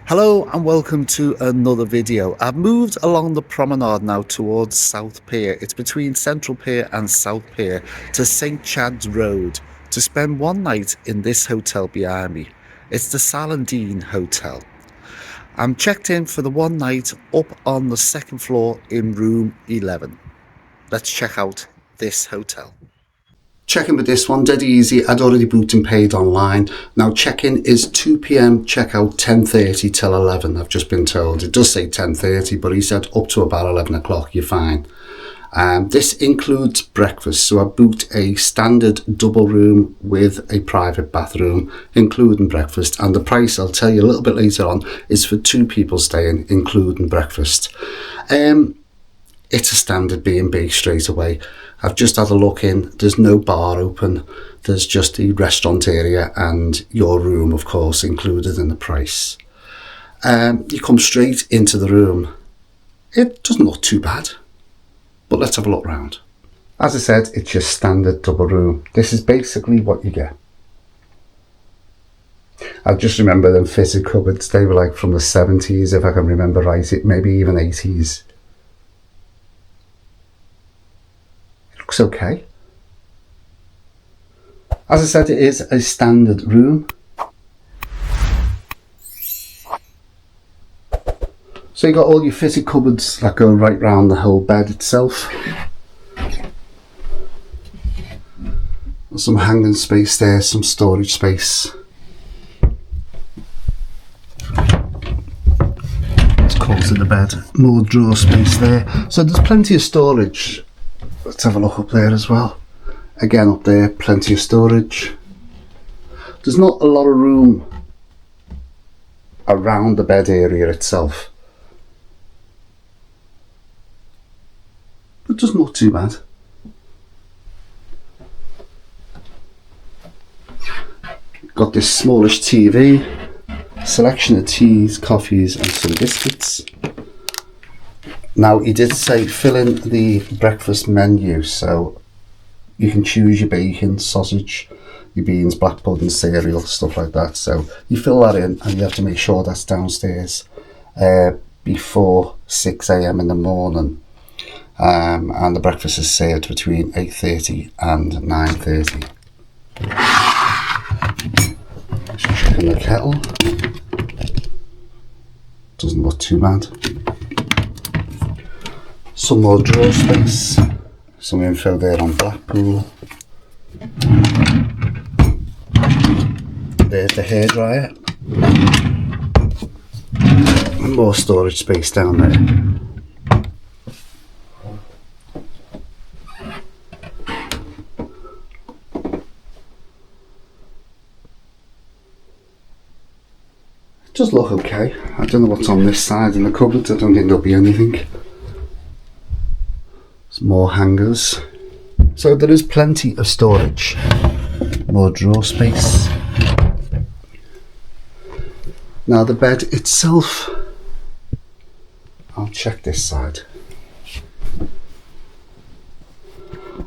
Hello and welcome to another video. I've moved along the promenade now towards South Pier. It's between Central Pier and South Pier to St Chad's Road to spend one night in this hotel behind me. It's the Salendine Hotel. I'm checked in for the one night up on the second floor in room 11. Let's check out this hotel. Check-in with this one, dead easy. I'd already booked and paid online. Now check-in is 2 p.m, check-out 10:30 till 11, I've just been told. It does say 10:30, but he said up to about 11 o'clock, you're fine. This includes breakfast, so I booked a standard double room with a private bathroom, including breakfast. And the price, I'll tell you a little bit later on, is for 2 people staying, including breakfast. It's a standard B&B straight away. I've just had a look in. There's no bar open. There's just the restaurant area and your room, of course, included in the price. You come straight into the room. It doesn't look too bad, but let's have a look round. As I said, it's your standard double room. This is basically what you get. I just remember them fitted cupboards. They were like from the 70s, if I can remember right, maybe even 80s. Looks okay. As I said, it is a standard room. So you got all your fitted cupboards that go right round the whole bed itself. Some hanging space there, some storage space. It's close to the bed. More drawer space there. So there's plenty of storage. Let's have a look up there as well. Again, up there, plenty of storage. There's not a lot of room around the bed area itself, but it doesn't look too bad. Got this smallish TV, selection of teas, coffees and some biscuits. Now, he did say fill in the breakfast menu, so you can choose your bacon, sausage, your beans, black pudding, cereal, stuff like that. So you fill that in and you have to make sure that's downstairs before 6 a.m. in the morning. And the breakfast is served between 8:30 and 9:30. Just checking the kettle. Doesn't look too bad. Some more drawer space, some info there on Blackpool. There's the hairdryer. And more storage space down there. It does look okay. I don't know what's on this side in the cupboards. I don't think there'll be anything. More hangers, so there is plenty of storage. More drawer space. Now the bed itself, I'll check this side.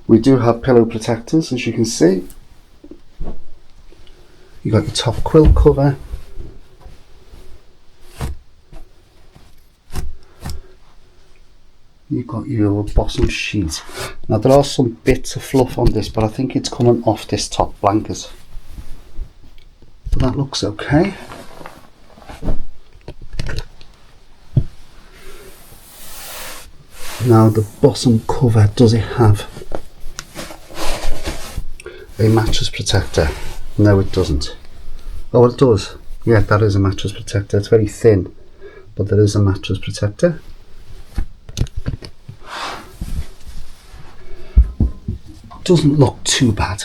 We do have pillow protectors, as you can see. You got your top quilt cover. You've got your bottom sheet. Now there are some bits of fluff on this, but I think it's coming off this top blanket. But that looks okay. Now the bottom cover, does it have a mattress protector? No, it doesn't. Oh, it does. Yeah, that is a mattress protector. It's very thin, but there is a mattress protector. Doesn't look too bad.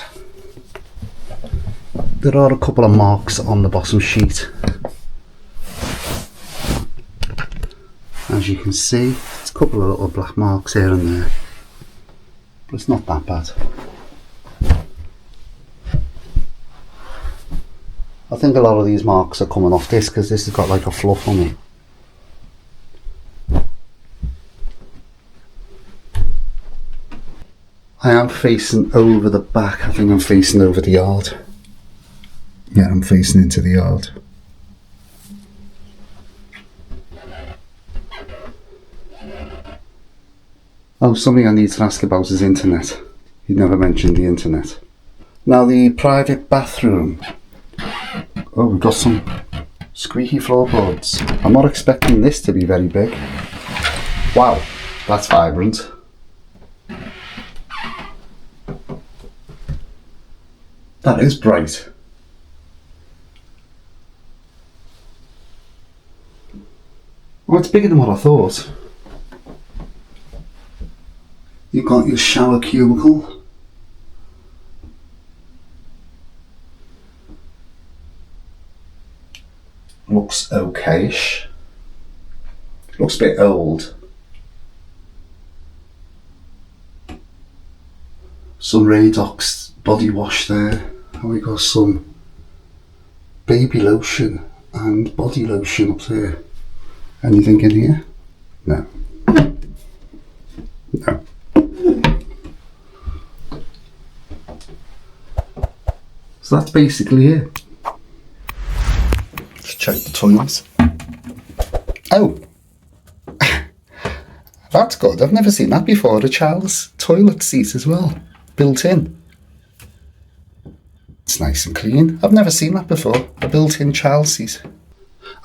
There are a couple of marks on the bottom sheet. As you can see, it's a couple of little black marks here and there, but it's not that bad. I think a lot of these marks are coming off this because this has got like a fluff on it. I am facing over the back. I think I'm facing over the yard. Yeah, I'm facing into the yard. Oh, something I need to ask about is internet. You never mentioned the internet. Now the private bathroom. Oh, we've got some squeaky floorboards. I'm not expecting this to be very big. Wow, that's vibrant. That is bright. Oh, it's bigger than what I thought. You've got your shower cubicle. Looks okayish. Looks a bit old. Some Radox body wash there. And we got some baby lotion and body lotion up there. Anything in here? No. No. So that's basically it. Let's check the toilets. Oh! That's good. I've never seen that before. A child's toilet seat as well. Built in. It's nice and clean. I've never seen that before. A built-in child seat.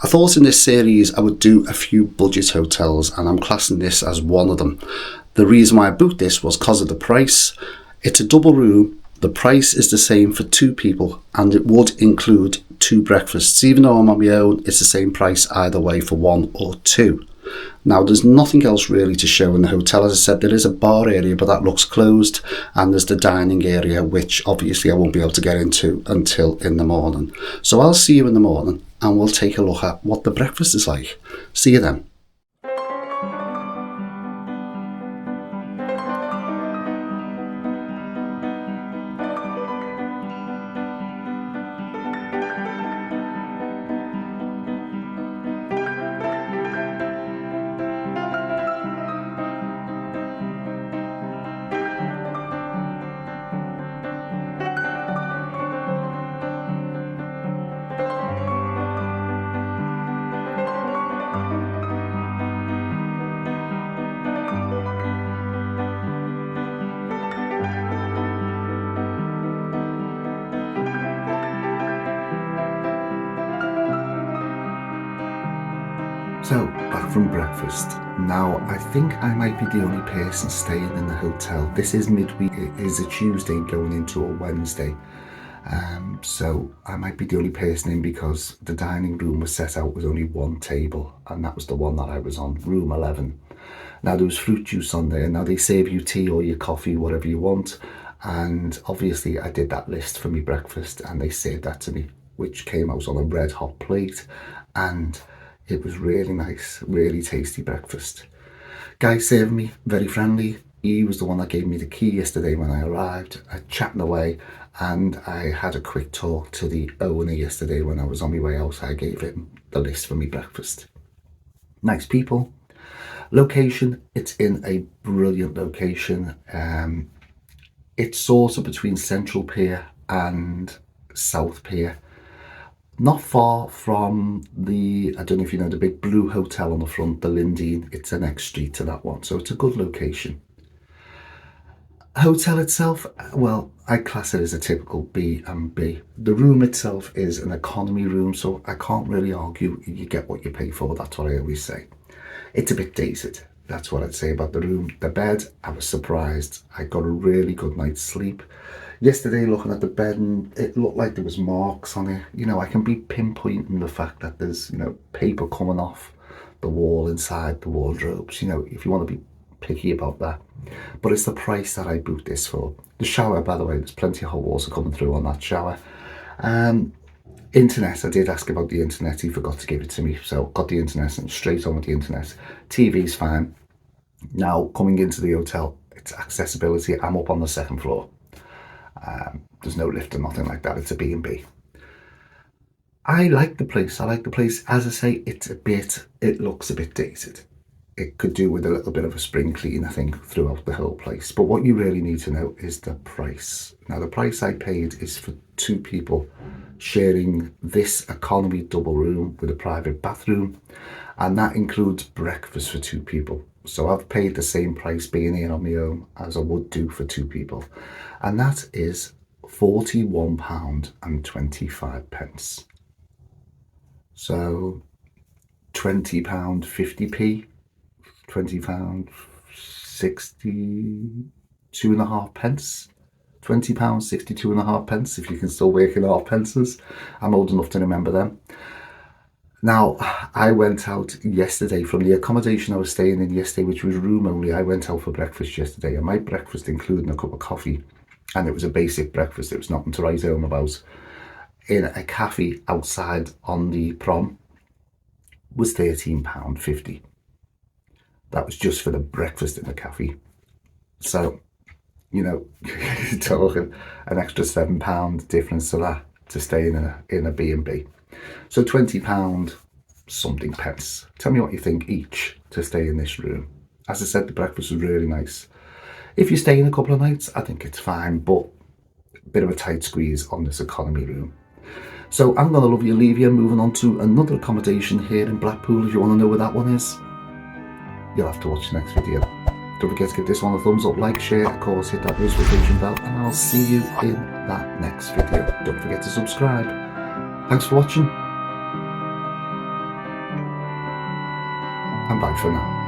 I thought in this series I would do a few budget hotels, and I'm classing this as one of them. The reason why I booked this was because of the price. It's a double room. The price is the same for 2 people, and it would include 2 breakfasts. Even though I'm on my own, it's the same price either way for 1 or 2. Now, there's nothing else really to show in the hotel. As I said, there is a bar area, but that looks closed, and there's the dining area, which obviously I won't be able to get into until in the morning. So I'll see you in the morning, and we'll take a look at what the breakfast is like. See you then. So, back from breakfast. Now, I think I might be the only person staying in the hotel. This is midweek. It is a Tuesday going into a Wednesday. So I might be the only person in because the dining room was set out with only 1 table, and that was the one that I was on, room 11. Now, there was fruit juice on there. Now, they serve you tea or your coffee, whatever you want. And obviously, I did that list for my breakfast, and they served that to me, which came out on a red hot plate. And it was really nice, really tasty breakfast. Guy served me, very friendly. He was the one that gave me the key yesterday when I arrived. I chatting away, and I had a quick talk to the owner yesterday when I was on my way out. I gave him the list for me breakfast. Nice people. Location, it's in a brilliant location. It's sort of between Central Pier and South Pier. Not far from the, I don't know if you know, the big blue hotel on the front, the Lindine. It's the next street to that one, so it's a good location. Hotel itself, well, I class it as a typical B&B. The room itself is an economy room, so I can't really argue. You get what you pay for, that's what I always say. It's a bit dated, that's what I'd say about the room. The bed, I was surprised. I got a really good night's sleep. Yesterday, looking at the bed, and it looked like there was marks on it. You know, I can be pinpointing the fact that there's, you know, paper coming off the wall inside the wardrobes. You know, if you want to be picky about that. But it's the price that I booked this for. The shower, by the way, there's plenty of hot water coming through on that shower. Internet, I did ask about the internet. He forgot to give it to me, so got the internet and straight on with the internet. TV's fine. Now, coming into the hotel, it's accessibility. I'm up on the 2nd floor. There's no lift or nothing like that. It's a B&B. I like the place. As I say, it looks a bit dated. It could do with a little bit of a spring clean, I think, throughout the whole place. But what you really need to know is the price. Now, the price I paid is for 2 people sharing this economy double room with a private bathroom. And that includes breakfast for 2 people. So I've paid the same price being here on my own as I would do for 2 people. And that is £41.25. So £20 50p, £20 62.5 pence. £20 62.5 pence, if you can still work in half pences. I'm old enough to remember them. Now, I went out yesterday from the accommodation I was staying in yesterday, which was room only. I went out for breakfast yesterday, and my breakfast including a cup of coffee, and it was a basic breakfast. It was nothing to write home about. In a cafe outside on the prom was £13.50. That was just for the breakfast in the cafe. So, you know, you're talking an extra £7 difference to that to stay in a B&B. So £20 something pence. Tell me what you think each to stay in this room. As I said, the breakfast was really nice. If you stay in a couple of nights, I think it's fine, but a bit of a tight squeeze on this economy room. So I'm going to love you, leave you, moving on to another accommodation here in Blackpool. If you want to know where that one is, you'll have to watch the next video. Don't forget to give this one a thumbs up, like, share, of course, hit that notification bell, and I'll see you in that next video. Don't forget to subscribe. Thanks for watching, and bye for now.